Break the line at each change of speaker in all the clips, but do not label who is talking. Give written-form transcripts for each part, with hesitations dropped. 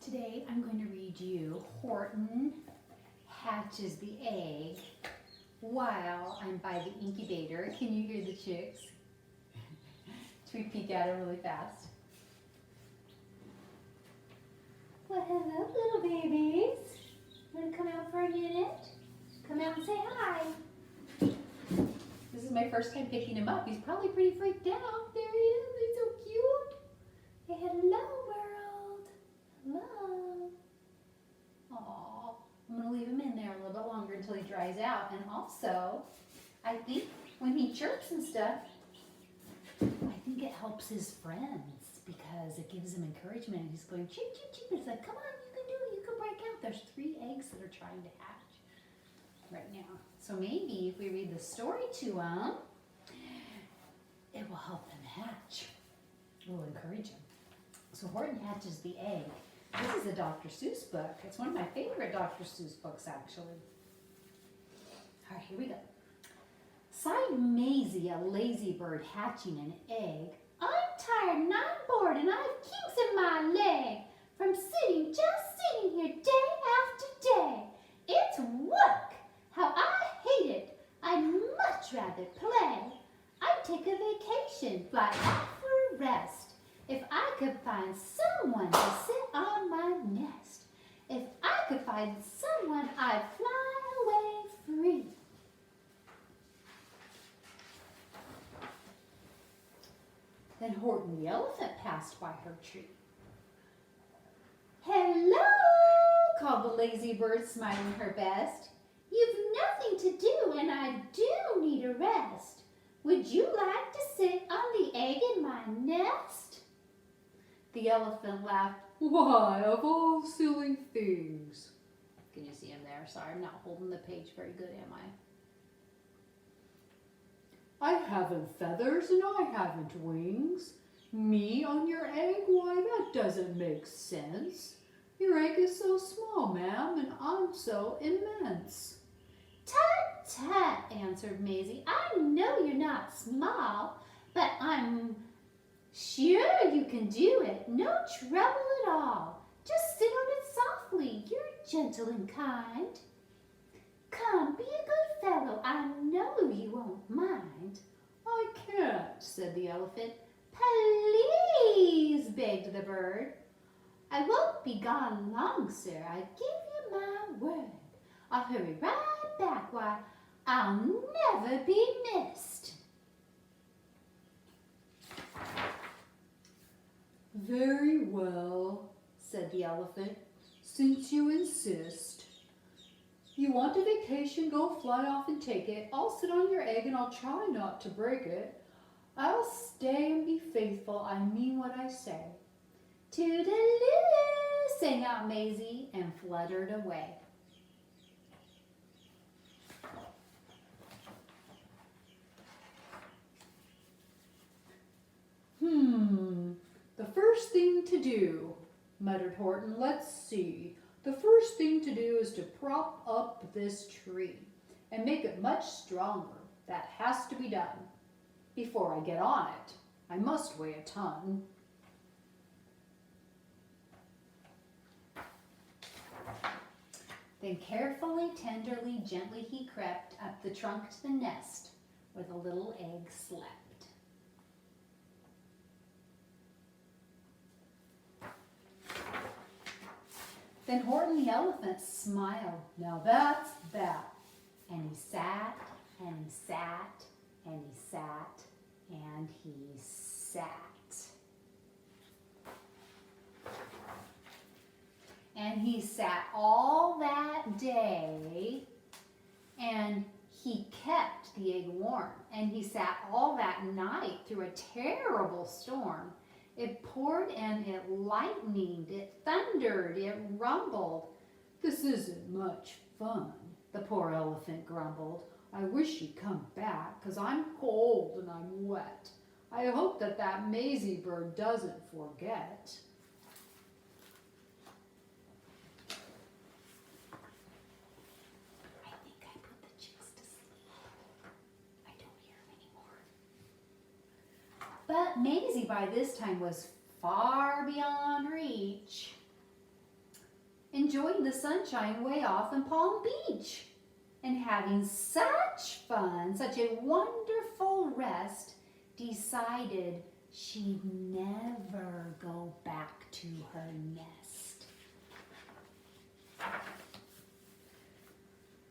Today I'm going to read you Horton Hatches the Egg while I'm by the incubator. Can you hear the chicks? Should we peek at them really fast? Well, hello little babies. Want to come out for a minute? Come out and say hi. This is my first time picking him up. He's probably pretty freaked out. There he is. He's so cute. Say hello, world. Hello. Aw, I'm going to leave him in there a little bit longer until he dries out. And also, I think when he chirps and stuff, I think it helps his friends because it gives him encouragement. He's going chirp, chirp, chirp. It's like, come on, you can do it. You can break out. There's 3 eggs that are trying to hatch right now. So maybe if we read the story to them, it will help them hatch. It will encourage them. So Horton Hatches the Egg. This is a Dr. Seuss book. It's one of my favorite Dr. Seuss books, actually. All right, here we go. Sighed Maisie, a lazy bird hatching an egg. I'm tired and I'm bored and I've kinks in my leg from just sitting here day after day. It's work. How I hate it. I'd much rather play. I'd take a vacation, fly out for a rest. If I could find someone to sit on my nest. If I could find someone, I'd fly away free. Then Horton the elephant passed by her tree. Hello, called the lazy bird, smiling her best. You've nothing to do, and I do need a rest. Would you like to sit on the egg in my nest? The elephant laughed. Why, of all silly things. Can you see him there? Sorry, I'm not holding the page very good, am I? I haven't feathers and I haven't wings. Me on your egg? Why, that doesn't make sense. Your egg is so small, ma'am, and I'm so immense. Tut, tut, answered Maisie. I know you're not small, but I'm sure you can do it. No trouble at all. Just sit on it softly. You're gentle and kind. Come, be a good fellow. I know you won't mind. I can't, said the elephant. Please, begged the bird. I won't be gone long, sir. I give you my word. I'll hurry right back. Why, I'll never be missed. Very well, said the elephant, since you insist. You want a vacation, go fly off and take it. I'll sit on your egg and I'll try not to break it. I'll stay and be faithful, I mean what I say. Toodaloo, sang out Maisie and fluttered away. The first thing to do, muttered Horton. Let's see. The first thing to do is to prop up this tree and make it much stronger. That has to be done. Before I get on it, I must weigh a ton. Then carefully, tenderly, gently he crept up the trunk to the nest where the little egg slept. Then Horton the elephant smiled. Now that's that. And he sat, and he sat, and he sat, and he sat. And he sat all that day, and he kept the egg warm. And he sat all that night through a terrible storm. It poured and it lightened, it thundered, it rumbled. This isn't much fun, the poor elephant grumbled. I wish you'd come back, 'cause I'm cold and I'm wet. I hope that Maisie bird doesn't forget. I think I put the chicks to sleep. I don't hear them anymore. But Maisie by this time was far beyond reach. enjoying the sunshine way off in Palm Beach and having such fun, such a wonderful rest, decided she'd never go back to her nest.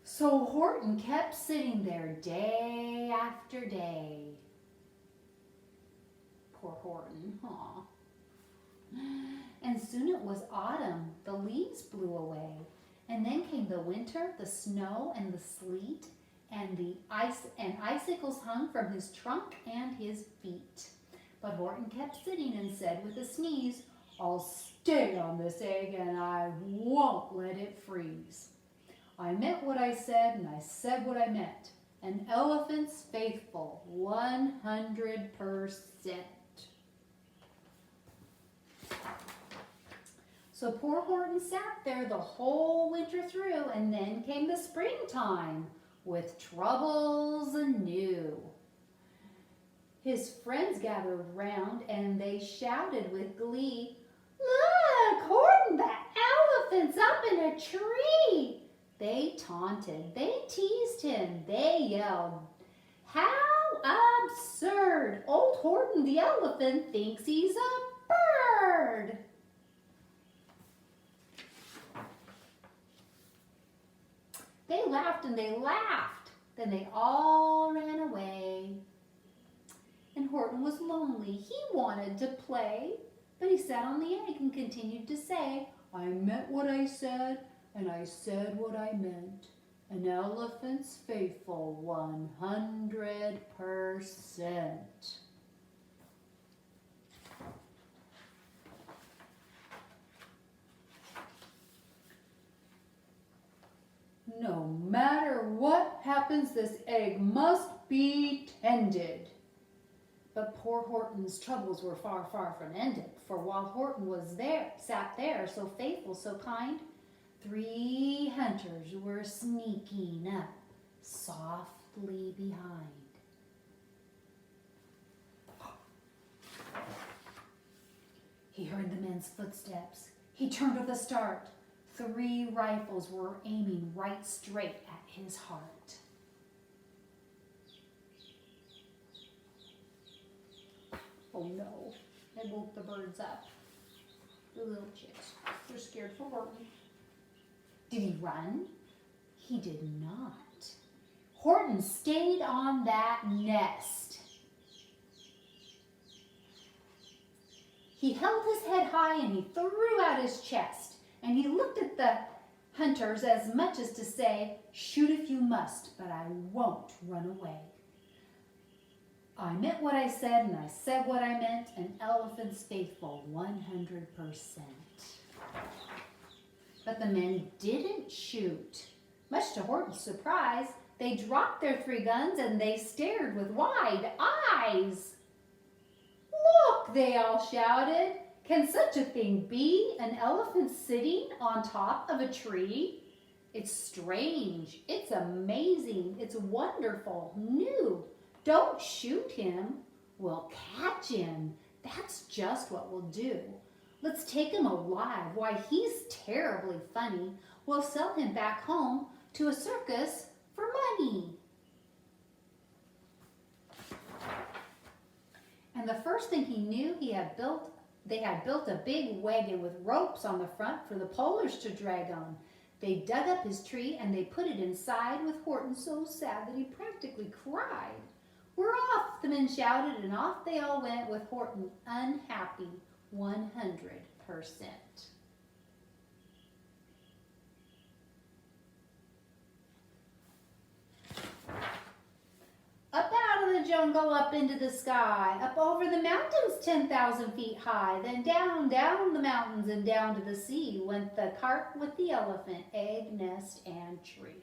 So Horton kept sitting there day after day. Poor Horton, aw. And soon it was autumn. The leaves blew away. And then came the winter, the snow and the sleet, and the icicles hung from his trunk and his feet. But Horton kept sitting and said with a sneeze, "I'll stay on this egg and I won't let it freeze. I meant what I said and I said what I meant. An elephant's faithful, 100%. So poor Horton sat there the whole winter through, and then came the springtime with troubles anew. His friends gathered round and they shouted with glee, "Look, Horton, the elephant's up in a tree!" They taunted, they teased him, they yelled, "How absurd! Old Horton the elephant thinks he's a bird!" They laughed and they laughed. Then they all ran away. And Horton was lonely. He wanted to play, but he sat on the egg and continued to say, "I meant what I said, and I said what I meant. An elephant's faithful, 100%. No matter what happens, this egg must be tended. But poor Horton's troubles were far, far from ended. For while Horton was there, sat there, so faithful, so kind, 3 hunters were sneaking up softly behind. He heard the men's footsteps. He turned with a start. 3 rifles were aiming right straight at his heart. Oh no, they woke the birds up. The little chicks. They're scared for Horton. Did he run? He did not. Horton stayed on that nest. He held his head high and he threw out his chest. And he looked at the hunters as much as to say, "Shoot if you must, but I won't run away. I meant what I said and I said what I meant. An elephant's faithful, 100%. But the men didn't shoot. Much to Horton's surprise, they dropped their 3 guns and they stared with wide eyes. "Look," they all shouted. "Can such a thing be? An elephant sitting on top of a tree? It's strange, it's amazing, it's wonderful, new. Don't shoot him. We'll catch him. That's just what we'll do. Let's take him alive. Why, he's terribly funny. We'll sell him back home to a circus for money." And the first thing he knew, they had built a big wagon with ropes on the front for the polers to drag on. They dug up his tree and they put it inside with Horton so sad that he practically cried. "We're off," the men shouted, and off they all went with Horton unhappy, 100%. Up out of the jungle, up into the sky, up over the mountains 10,000 feet high, then down, down the mountains and down to the sea went the cart with the elephant, egg, nest, and tree.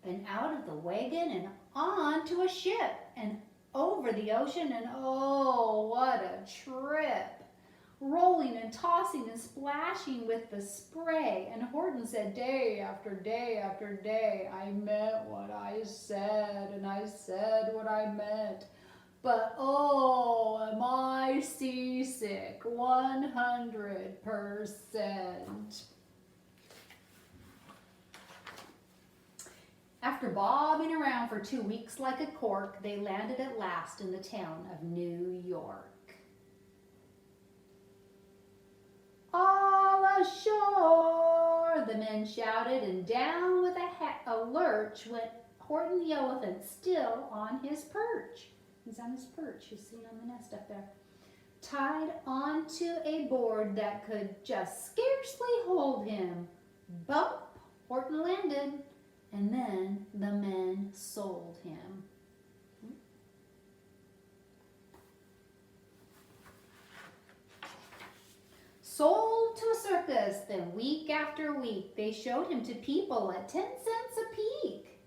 Then out of the wagon and on to a ship and over the ocean, and oh, what a trip! Rolling and tossing and splashing with the spray. And Horton said day after day after day, "I meant what I said, and I said what I meant. but oh, am I seasick, 100%. After bobbing around for 2 weeks like a cork, they landed at last in the town of New York. All ashore, the men shouted, and down with a lurch went Horton the elephant, still on his perch. He's on his perch, he's sitting on the nest up there. Tied onto a board that could just scarcely hold him. Bump, Horton landed, and then the men sold him. Sold to a circus, then week after week, they showed him to people at 10 cents a peek.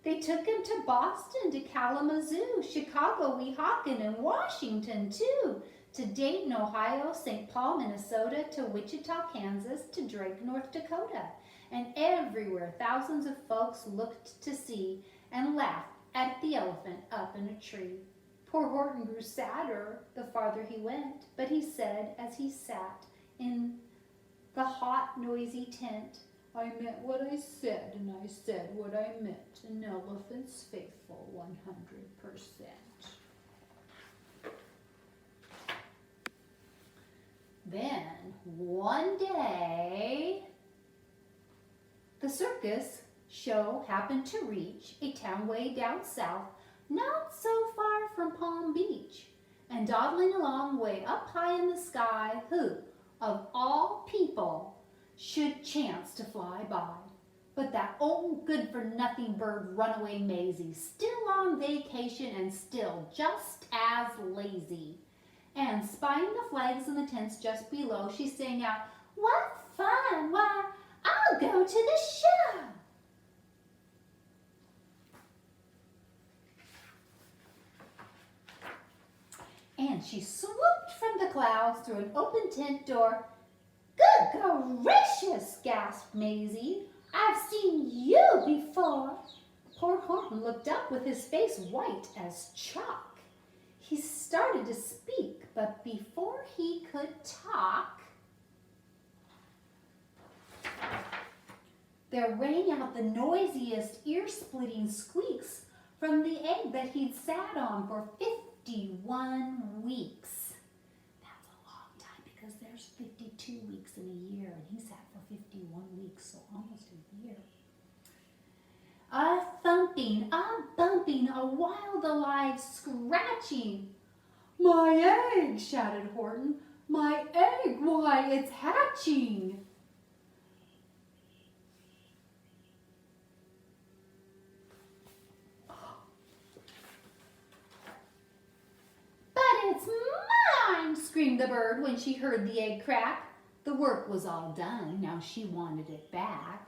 They took him to Boston, to Kalamazoo, Chicago, Weehawken, and Washington, too, to Dayton, Ohio, St. Paul, Minnesota, to Wichita, Kansas, to Drake, North Dakota. And everywhere, thousands of folks looked to see and laughed at the elephant up in a tree. Poor Horton grew sadder the farther he went, but he said as he sat in the hot, noisy tent, I meant what I said, and I said what I meant. An elephant's faithful 100%. Then, one day, the circus show happened to reach a town way down south, not so far from Palm Beach, and dawdling along way up high in the sky, who, of all people, should chance to fly by, but that old good-for-nothing bird Runaway Maisie, still on vacation and still just as lazy. And spying the flags in the tents just below, she sang out, "What fun! Why, I'll go to the show!" And she swooped from the clouds through an open tent door. "Good gracious," gasped Maisie, "I've seen you before." Poor Horton looked up with his face white as chalk. He started to speak, but before he could talk, there rang out the noisiest, ear-splitting squeaks from the egg that he'd sat on for 51 weeks. That's a long time because there's 52 weeks in a year, and he sat for 51 weeks, so almost a year. A thumping, a bumping, a wild alive scratching. "My egg!" shouted Horton. "My egg! Why, it's hatching!" "But it's mine!" screamed the bird when she heard the egg crack. The work was all done, now she wanted it back.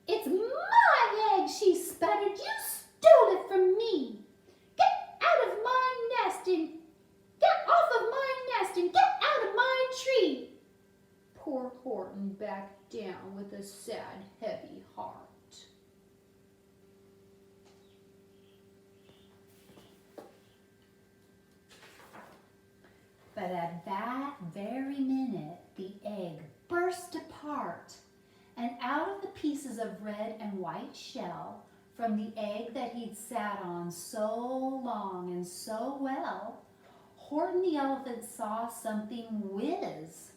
"It's my egg!" she sputtered. "You stole it from me! Get out of my nest and get off of my nest and get out of my tree!" Poor Horton backed down with a sad, heavy heart. But at that very minute, the egg burst apart, and out of the pieces of red and white shell from the egg that he'd sat on so long and so well, Horton the elephant saw something whiz.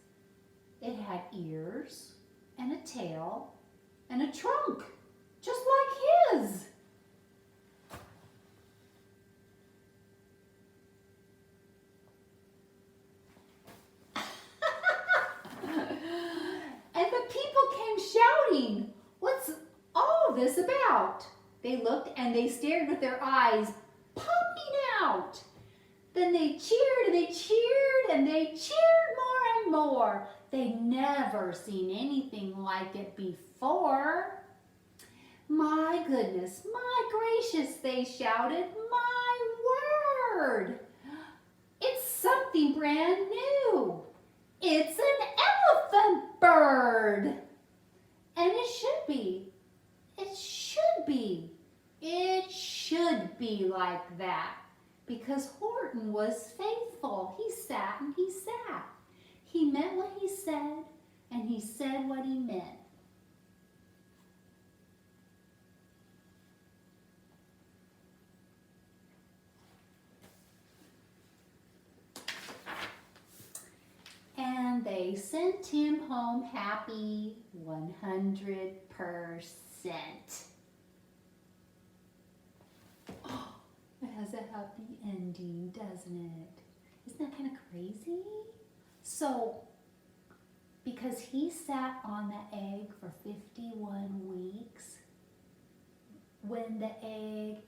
It had ears and a tail and a trunk, just like his. And the people came shouting, "What's all this about?" They looked and they stared with their eyes popping out. Then they cheered and they cheered and they cheered more and more. They'd never seen anything like it before. "My goodness, my gracious," they shouted, "my word! It's something brand new. It's an elephant bird. And it should be. It should be. It should be like that. because Horton was faithful. He sat and he sat. He meant what he said, and he said what he meant. And they sent him home happy 100%. Oh, it has a happy ending, doesn't it? Isn't that kind of crazy? So, because he sat on the egg for 51 weeks, when the egg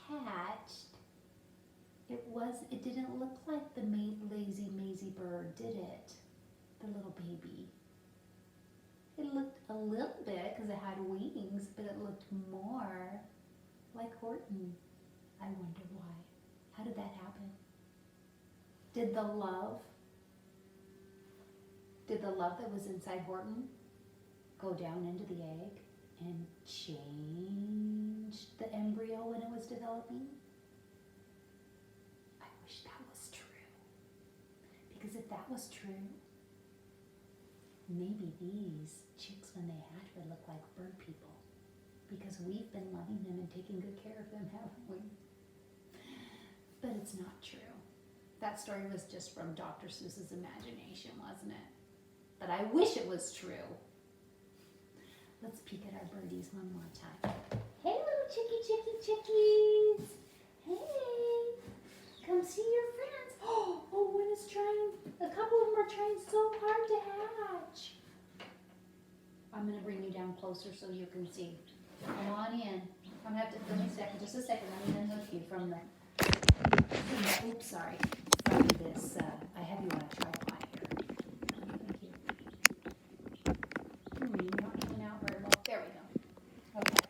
hatched, it didn't look like the lazy Maisie bird, did it? The little baby. It looked a little bit, because it had wings, but it looked more like Horton. I wonder why. How did that happen? Did the love that was inside Horton go down into the egg and change the embryo when it was developing? I wish that was true. Because if that was true, maybe these chicks, when they hatch, would look like bird people. Because we've been loving them and taking good care of them, haven't we? But it's not true. That story was just from Dr. Seuss's imagination, wasn't it? But I wish it was true. Let's peek at our birdies one more time. Hey, little chickies. Hey, come see your friends. Oh, one is trying, a couple of them are trying so hard to hatch. I'm gonna bring you down closer so you can see. Come on in. I'm gonna have to, just a second, let me unhook you from the, oops, sorry, from this, I have you on a tripod here. Thank you. You're not coming out very well. There we go. Okay.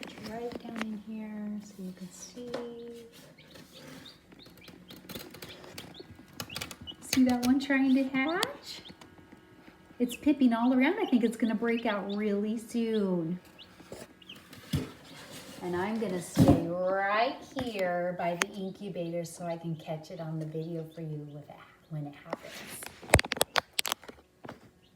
Put you right down in here so you can see. See that one trying to hatch? It's pipping all around. I think it's gonna break out really soon. And I'm gonna stay right here by the incubator so I can catch it on the video for you when it happens.